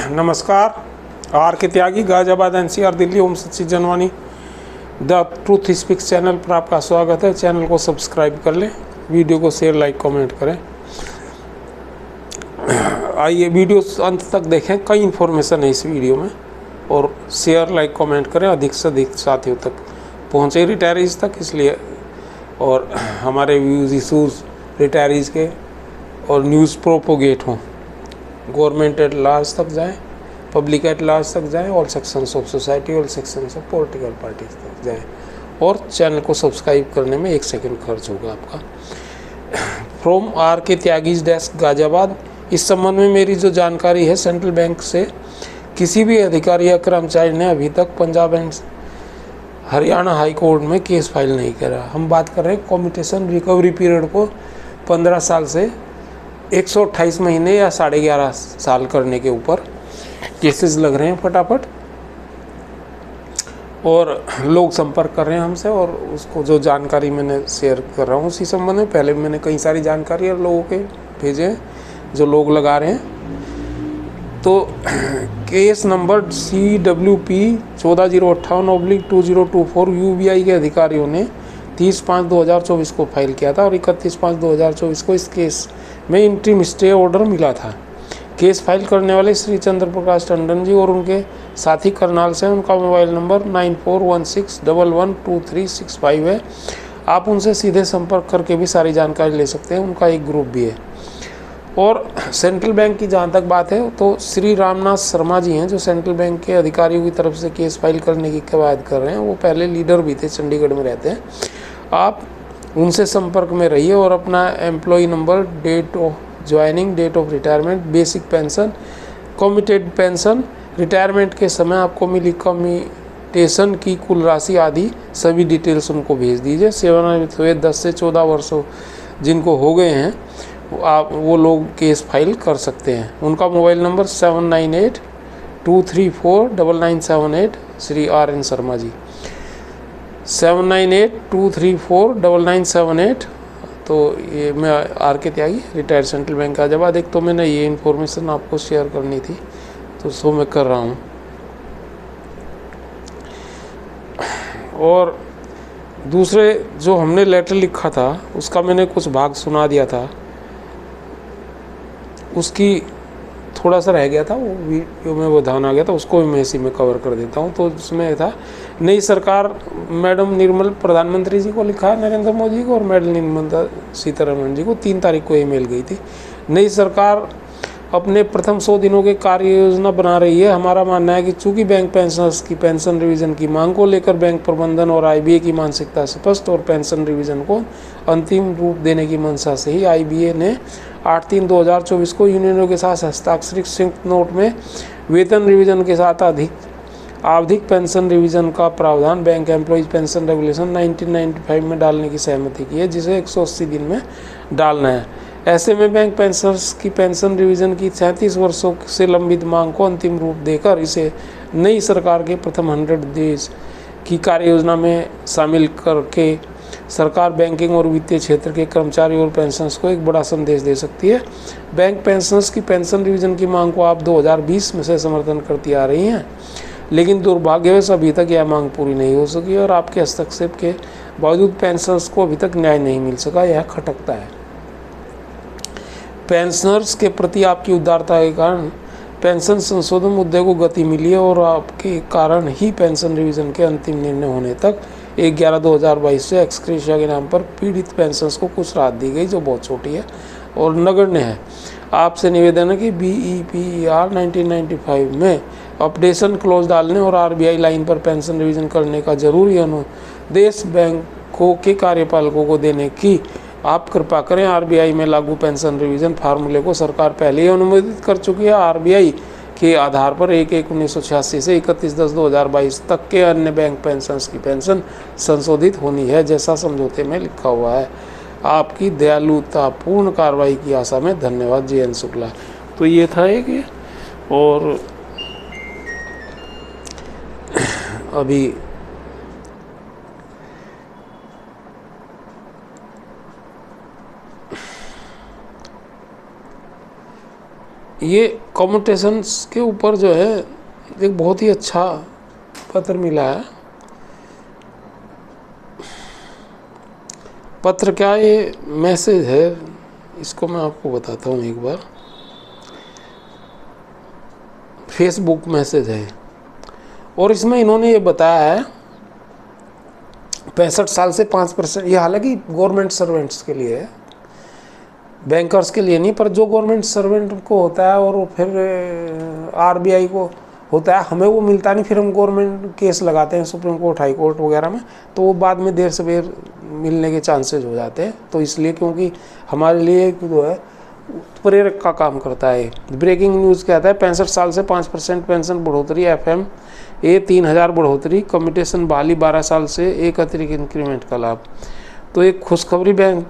नमस्कार। Are K Tyagi, Ghaziabad NCR, Delhi. ओम सच्ची Janvani the truth speaks channel पर आपका स्वागत है। चैनल को सब्सक्राइब कर लें, वीडियो को शेयर लाइक कमेंट करें। आइए वीडियो अंत तक देखें, कई इन्फॉर्मेशन है इस वीडियो में, और शेयर लाइक कमेंट करें, अधिक से अधिक साथियों तक पहुँचे, रिटायरीज तक, इसलिए। और हमारे व्यूज़ इशूज़ रिटायरीज के और न्यूज़ प्रोपोगेट हों, गवर्नमेंट एट लार्ज तक जाए, पब्लिक एट लार्ज तक जाए, all sections of society, all sections of political parties तक जाए। और चैनल को सब्सक्राइब करने में 1 सेकंड खर्च होगा आपका। फ्रॉम आर के त्यागीज डेस्क, गाजियाबाद। इस संबंध में मेरी जो जानकारी है, सेंट्रल बैंक से किसी भी अधिकारी या कर्मचारी ने अभी तक Punjab and Haryana high court में केस फाइल नहीं करा। हम बात कर रहे हैं कॉम्पिटिशन रिकवरी पीरियड को 15 साल से 128 महीने या 11.5 साल करने के ऊपर केसेस लग रहे हैं फटाफट, और लोग संपर्क कर रहे हैं हमसे, और उसको जो जानकारी मैंने शेयर कर रहा हूँ उसी संबंध में। पहले भी मैंने कई सारी जानकारी और लोगों के भेजे हैं जो लोग लगा रहे हैं। तो केस नंबर CWP 14058/2024 UBI के अधिकारियों ने 30/5/2024 को फाइल किया था, और 31/5/2024 को इस केस में इंटरिम स्टे ऑर्डर मिला था। केस फाइल करने वाले श्री चंद्र प्रकाश टंडन जी और उनके साथी करनाल से, उनका मोबाइल नंबर 9416112365 है। आप उनसे सीधे संपर्क करके भी सारी जानकारी ले सकते हैं। उनका एक ग्रुप भी है। और सेंट्रल बैंक की जहाँ तक बात है, तो श्री रामनाथ शर्मा जी हैं जो सेंट्रल बैंक के अधिकारियों की तरफ से केस फाइल करने की कवायद कर रहे हैं। वो पहले लीडर भी थे, चंडीगढ़ में रहते हैं। आप उनसे संपर्क में रहिए और अपना employ number, date of joining, date of retirement, basic pension, committed pension, retirement के समय आपको मिली कम्यूटेशन की कुल राशि आदि सभी डिटेल्स उनको भेज दीजिए। सेवानिवृत्त हुए 10 से 14 वर्षों जिनको हो गए हैं, वो लोग केस फाइल कर सकते हैं। उनका mobile number 7982349978, Shri RN Sharma ji, 7982349978। तो ये मैं R K Tyagi, retired Central Bank Ghaziabad. एक तो मैंने ये इन्फॉर्मेशन आपको शेयर करनी थी, तो सो मैं कर रहा हूँ। और दूसरे जो हमने लेटर लिखा था उसका मैंने कुछ भाग सुना दिया था, उसकी थोड़ा सा रह गया था, वो वीडियो में वो ध्यान आ गया था, उसको भी मैं इसी में कवर कर देता हूँ। तो उसमें था, नई सरकार मैडम निर्मल प्रधानमंत्री जी को लिखा, नरेंद्र मोदी को, और मैडम निर्मला सीतारमण जी को 3 तारीख को ईमेल गई थी। नई सरकार अपने प्रथम 100 दिनों के कार्य योजना बना रही है। हमारा मानना है कि चूंकि बैंक पेंशनर्स की पेंशन रिवीजन की मांग को लेकर बैंक प्रबंधन और IBA की मानसिकता स्पष्ट, और पेंशन रिवीजन को अंतिम रूप देने की मंशा से ही IBA ने 8/3/2024 को यूनियनों के साथ हस्ताक्षरित संयुक्त नोट में वेतन रिवीजन के साथ आवधिक पेंशन रिवीजन का प्रावधान बैंक एम्प्लॉयज पेंशन रेगुलेशन 1995 में डालने की सहमति की है, जिसे 180 दिन में डालना है। ऐसे में बैंक पेंशनर्स की पेंशन रिवीजन की 37 वर्षों से लंबित मांग को अंतिम रूप देकर इसे नई सरकार के प्रथम 100 डेज की कार्य योजना में शामिल करके सरकार बैंकिंग और वित्तीय क्षेत्र के कर्मचारी और पेंशनर्स को एक बड़ा संदेश दे सकती है। बैंक पेंशनर्स की पेंशन रिवीजन की मांग को आप 2020 में से समर्थन करती आ रही हैं, लेकिन दुर्भाग्यवश अभी तक यह मांग पूरी नहीं हो सकी, और आपके हस्तक्षेप के बावजूद पेंशनर्स को अभी तक न्याय नहीं मिल सका। यह खटकता है। पेंशनर्स के प्रति आपकी उदारता के कारण पेंशन संशोधन मुद्दे को गति मिली है, और आपके कारण ही पेंशन रिवीजन के अंतिम निर्णय होने तक 1/11/2022 से एक्सग्रेशिया के नाम पर पीड़ित पेंशनर्स को कुछ राहत दी गई, जो बहुत छोटी है और नगण्य है। आपसे निवेदन है कि BEPR 1995 में अपडेशन क्लॉज डालने और RBI लाइन पर पेंशन रिवीजन करने का जरूरी अनुदेश बैंकों के कार्यपालकों को देने की आप कृपा करें। RBI में लागू पेंशन रिवीजन फार्मूले को सरकार पहले ही अनुमोदित कर चुकी है। RBI के आधार पर 1/1/1986 से 31/10/2022 तक के अन्य बैंक पेंशनर्स की पेंशन संशोधित होनी है, जैसा समझौते में लिखा हुआ है। आपकी दयालुतापूर्ण कार्रवाई की आशा में धन्यवाद, JN शुक्ला। तो ये था एक ये, और अभी ये कम्यूटेशंस के ऊपर जो है एक बहुत ही अच्छा पत्र मिला है। पत्र क्या, ये मैसेज है, इसको मैं आपको बताता हूँ एक बार। फेसबुक मैसेज है और इसमें इन्होंने ये बताया है 65 साल से 5%, ये हालांकि गवर्नमेंट सर्वेंट्स के लिए है, बैंकर्स के लिए नहीं, पर जो गवर्नमेंट सर्वेंट को होता है और फिर आरबीआई को होता है, हमें वो मिलता नहीं, फिर हम गवर्नमेंट केस लगाते हैं सुप्रीम कोर्ट, हाई कोर्ट वगैरह में, तो वो बाद में देर सवेर मिलने के चांसेस हो जाते हैं। तो इसलिए क्योंकि हमारे लिए जो है प्रेरक का काम करता है। ब्रेकिंग न्यूज़ कहता है 65 साल से 5% पेंशन बढ़ोतरी, FMA 3000 बढ़ोतरी, कम्यूटेशन बहाली 12 साल से एक अतिरिक्त इंक्रीमेंट का लाभ। तो एक खुशखबरी, बैंक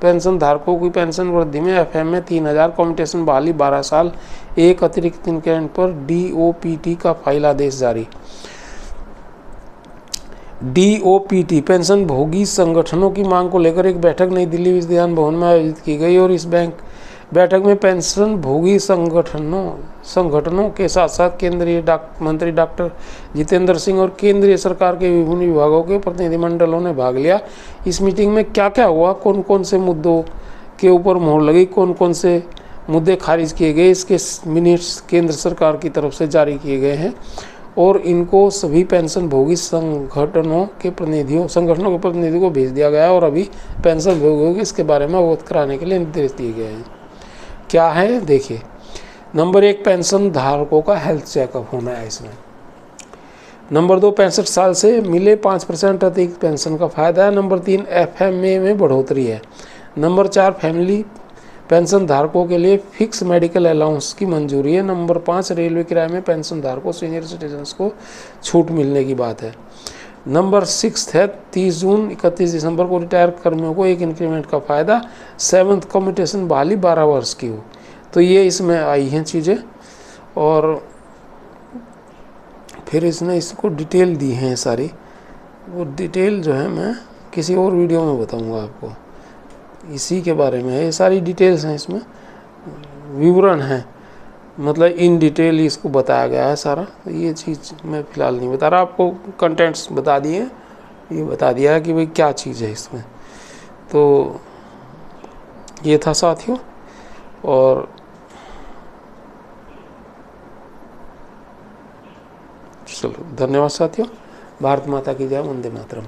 पेंशन धारकों की पेंशन वृद्धि में FMA 3000, कम्यूटेशन बहाली 12 साल, एक अतिरिक्त इंक्रीमेंट पर DOPT का फाइल आदेश जारी। DOPT पेंशन भोगी संगठनों की मांग को लेकर एक बैठक नई दिल्ली विज्ञान भवन में आयोजित की गई और इस बैठक में पेंशन भोगी संगठनों के साथ साथ केंद्रीय मंत्री डॉक्टर जितेंद्र सिंह और केंद्रीय सरकार के विभिन्न विभागों के प्रतिनिधिमंडलों ने भाग लिया। इस मीटिंग में क्या क्या हुआ, कौन कौन से मुद्दों के ऊपर मोहर लगी, कौन कौन से मुद्दे खारिज किए गए, इसके मिनट्स केंद्र सरकार की तरफ से जारी किए गए हैं और इनको सभी पेंशन भोगी संगठनों के प्रतिनिधियों को भेज दिया गया है और अभी पेंशन भोगियों को इसके बारे में अवगत कराने के लिए निर्देश दिए गए हैं। क्या है देखिए, नंबर 1 पेंशन धारकों का हेल्थ चेकअप होना है इसमें। नंबर 2 65 साल से मिले 5% अतिरिक्त पेंशन का फायदा है। नंबर 3 FMA में बढ़ोतरी है। नंबर 4 फैमिली पेंशन धारकों के लिए फिक्स मेडिकल अलाउंस की मंजूरी है। नंबर 5 रेलवे किराए में पेंशन धारकों सीनियर सिटीजन्स को छूट मिलने की बात है। नंबर 6 है 30 जून 31 दिसंबर को रिटायर कर्मियों को एक इंक्रीमेंट का फायदा। 7th कम्यूटेशन बहाली 12 वर्ष की हो। तो ये इसमें आई हैं चीज़ें और फिर इसने इसको डिटेल दी हैं सारी। वो डिटेल जो है मैं किसी और वीडियो में बताऊंगा आपको, इसी के बारे में है, ये सारी डिटेल्स हैं, इसमें विवरण है, मतलब इन डिटेल इसको बताया गया है सारा। तो ये चीज़ मैं फ़िलहाल नहीं बता रहा, आपको कंटेंट्स बता दिए, ये बता दिया है कि भाई क्या चीज़ है इसमें। तो ये था साथियों, और चलो धन्यवाद साथियों। भारत माता की जय, वंदे मातरम।